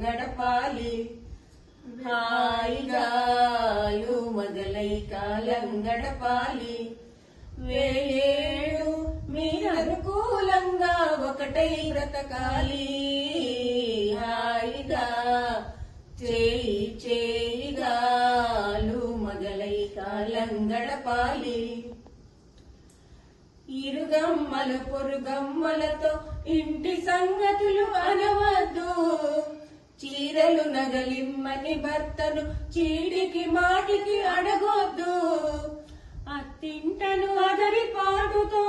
గడపాలి హాయిగాలు మొదలై కాలం గడపాలి వేయేడు మీరు అనుకూలంగా ఒకటై బ్రతకాలి హాయిగా చేయి చేయిగాలు మొదలై కాలం గడపాలి ఇరుగమ్మలు పొరుగమ్మలతో ఇంటి సంగతులు అనవద్దు చీరలు నగలిమ్మని భర్తను చీటికి మాటికి అడగొద్దు అత్తింటను అదరి పాటుతో